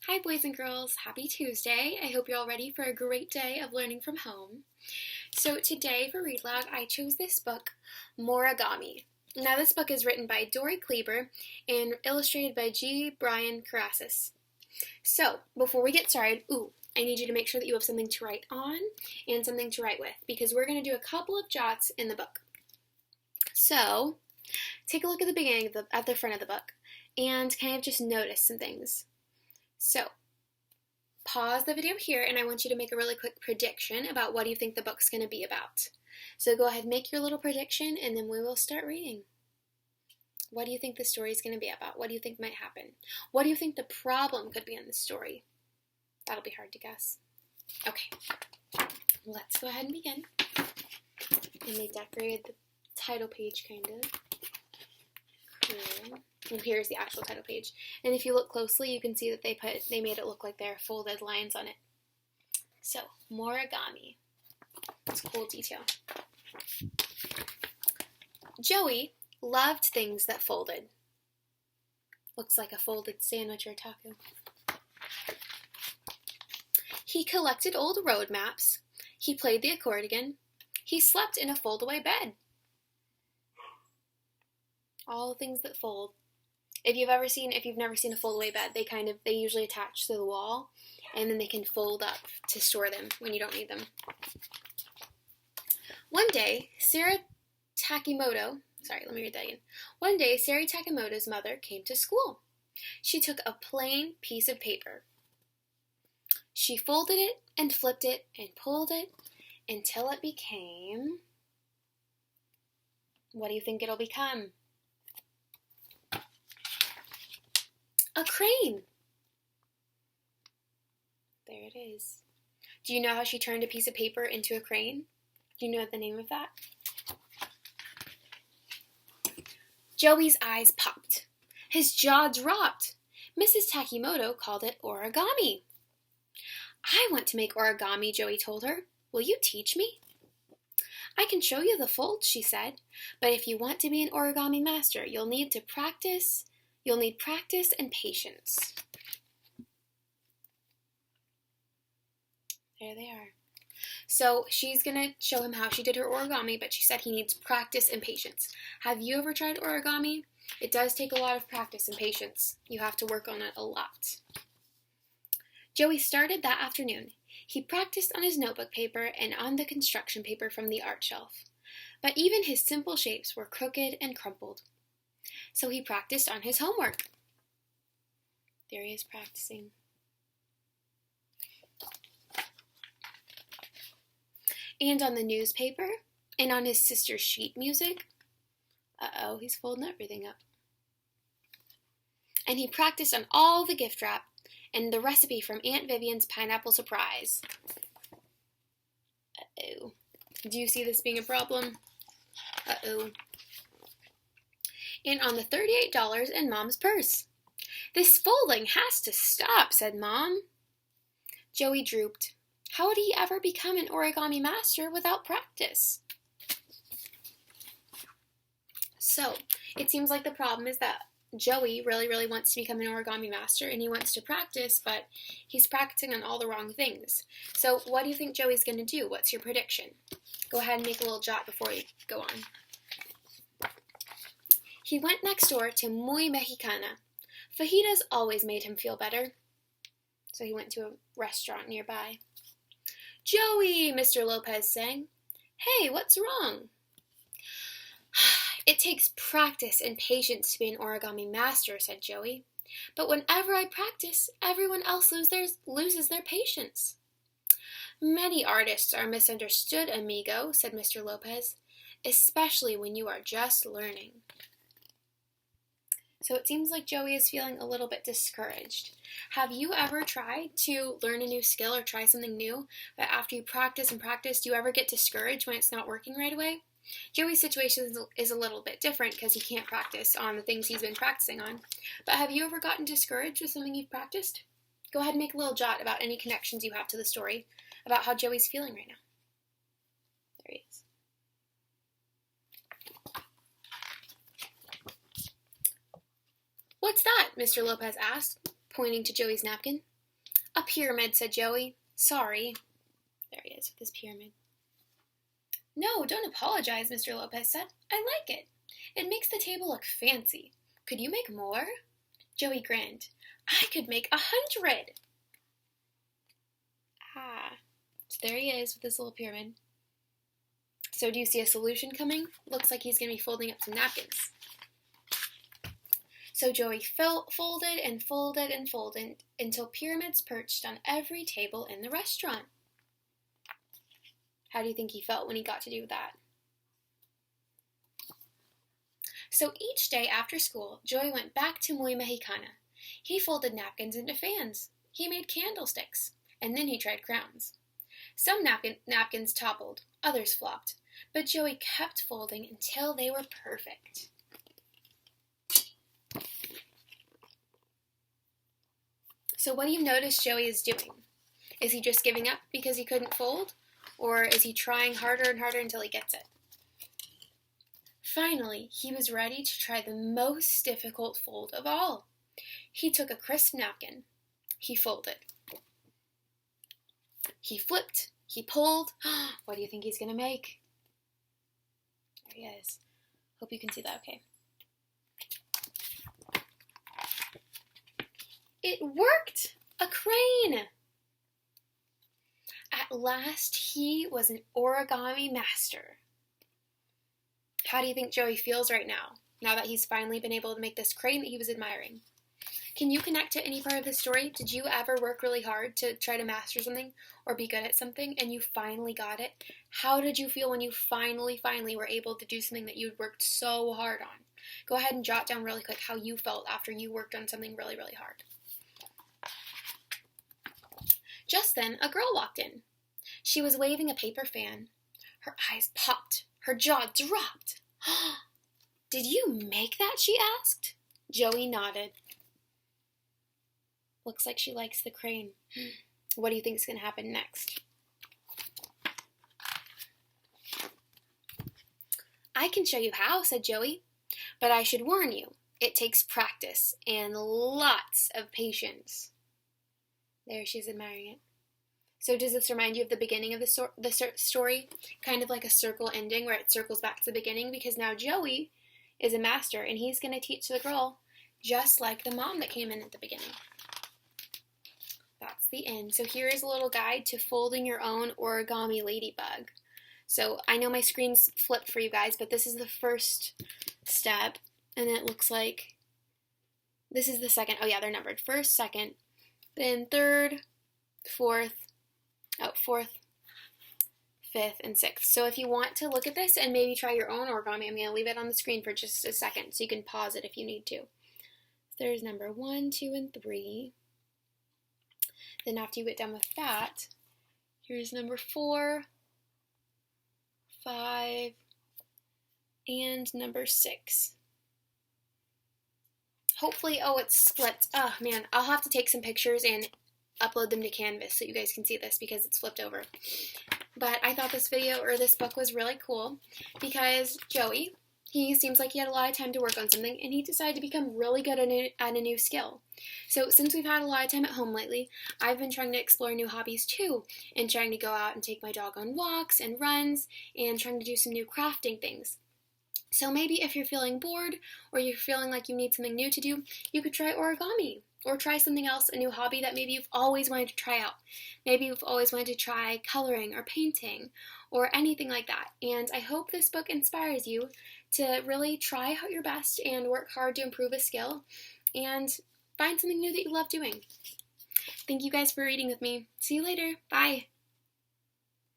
Hi, boys and girls. Happy Tuesday. I hope you're all ready for a great day of learning from home. So today for Read Loud, I chose this book, More-igami. Now this book is written by Dory Kleber and illustrated by G. Brian Carassis. So before we get started, I need you to make sure that you have something to write on and something to write with because we're going to do a couple of jots in the book. So take a look at the beginning, at the front of the book, and kind of just notice some things. So, pause the video here and I want you to make a really quick prediction about what you think the book's going to be about. So go ahead and make your little prediction and then we will start reading. What do you think the story is going to be about? What do you think might happen? What do you think the problem could be in the story? That'll be hard to guess. Okay, let's go ahead and begin. And they decorated the title page kind of. Cool. And here's the actual title page. And if you look closely, you can see that they made it look like there are folded lines on it. So, More-igami. It's a cool detail. Joey loved things that folded. Looks like a folded sandwich or taco. He collected old road maps. He played the accordion. He slept in a fold-away bed. All the things that fold. If you've never seen a fold-away bed, they usually attach to the wall, and then they can fold up to store them when you don't need them. One day, Sari Takimoto's mother came to school. She took a plain piece of paper. She folded it and flipped it and pulled it until it became... What do you think it'll become? A crane. There it is. Do you know how she turned a piece of paper into a crane? Do you know the name of that? Joey's eyes popped. His jaw dropped. Mrs. Takimoto called it origami. I want to make origami, Joey told her. Will you teach me? I can show you the folds, she said, but if you want to be an origami master, you'll need practice and patience. There they are. So she's going to show him how she did her origami, but she said he needs practice and patience. Have you ever tried origami? It does take a lot of practice and patience. You have to work on it a lot. Joey started that afternoon. He practiced on his notebook paper and on the construction paper from the art shelf. But even his simple shapes were crooked and crumpled. So he practiced on his homework. There he is practicing. And on the newspaper, and on his sister's sheet music. Uh-oh, he's folding everything up. And he practiced on all the gift wrap and the recipe from Aunt Vivian's pineapple surprise. Uh-oh. Do you see this being a problem? Uh-oh. And on the $38 in Mom's purse. This folding has to stop, said Mom. Joey drooped. How would he ever become an origami master without practice? So, it seems like the problem is that Joey really wants to become an origami master and he wants to practice, but he's practicing on all the wrong things. So, what do you think Joey's going to do? What's your prediction? Go ahead and make a little jot before you go on. He went next door to Muy Mexicana. Fajitas always made him feel better. So he went to a restaurant nearby. Joey, Mr. Lopez sang. Hey, what's wrong? It takes practice and patience to be an origami master, said Joey. But whenever I practice, everyone else loses their patience. Many artists are misunderstood, amigo, said Mr. Lopez, especially when you are just learning. So it seems like Joey is feeling a little bit discouraged. Have you ever tried to learn a new skill or try something new, but after you practice and practice, do you ever get discouraged when it's not working right away? Joey's situation is a little bit different because he can't practice on the things he's been practicing on. But have you ever gotten discouraged with something you've practiced? Go ahead and make a little jot about any connections you have to the story, about how Joey's feeling right now. There he is. What's that? Mr. Lopez asked, pointing to Joey's napkin. "A pyramid," said Joey. "Sorry." There he is with his pyramid. "No, don't apologize," Mr. Lopez said. "I like it. It makes the table look fancy. Could you make more?" Joey grinned. "I could make 100. So there he is with his little pyramid. So do you see a solution coming? Looks like he's going to be folding up some napkins. So Joey folded and folded and folded until pyramids perched on every table in the restaurant. How do you think he felt when he got to do that? So each day after school, Joey went back to Muy Mexicana. He folded napkins into fans. He made candlesticks. And then he tried crowns. Some napkins toppled, others flopped, but Joey kept folding until they were perfect. So what do you notice Joey is doing? Is he just giving up because he couldn't fold? Or is he trying harder and harder until he gets it? Finally, he was ready to try the most difficult fold of all. He took a crisp napkin. He folded. He flipped. He pulled. What do you think he's going to make? There he is. Hope you can see that okay. It worked! A crane! At last, he was an origami master. How do you think Joey feels right now that he's finally been able to make this crane that he was admiring? Can you connect to any part of this story? Did you ever work really hard to try to master something or be good at something and you finally got it? How did you feel when you finally were able to do something that you'd worked so hard on? Go ahead and jot down really quick how you felt after you worked on something really, really hard. Just then, a girl walked in. She was waving a paper fan. Her eyes popped. Her jaw dropped. "Did you make that?" she asked. Joey nodded. Looks like she likes the crane. What do you think is going to happen next? "I can show you how," said Joey. "But I should warn you, it takes practice and lots of patience." There, she's admiring it. So does this remind you of the beginning of the story? Kind of like a circle ending where it circles back to the beginning, because now Joey is a master and he's going to teach the girl just like the mom that came in at the beginning. That's the end. So here is a little guide to folding your own origami ladybug. So I know my screen's flipped for you guys, but this is the first step, and it looks like this is the second. Oh yeah, they're numbered. First, second, then third, fourth, fifth, and sixth. So if you want to look at this and maybe try your own origami, I'm going to leave it on the screen for just a second so you can pause it if you need to. There's number 1, 2, and 3. Then after you get done with that, here's number 4, 5, and number 6. Hopefully, oh, it's split. Oh, man, I'll have to take some pictures and upload them to Canvas so you guys can see this because it's flipped over. But I thought this book was really cool because Joey, he seems like he had a lot of time to work on something and he decided to become really good at a new skill. So since we've had a lot of time at home lately, I've been trying to explore new hobbies too and trying to go out and take my dog on walks and runs and trying to do some new crafting things. So maybe if you're feeling bored or you're feeling like you need something new to do, you could try origami or try something else, a new hobby that maybe you've always wanted to try out. Maybe you've always wanted to try coloring or painting or anything like that. And I hope this book inspires you to really try out your best and work hard to improve a skill and find something new that you love doing. Thank you guys for reading with me. See you later. Bye.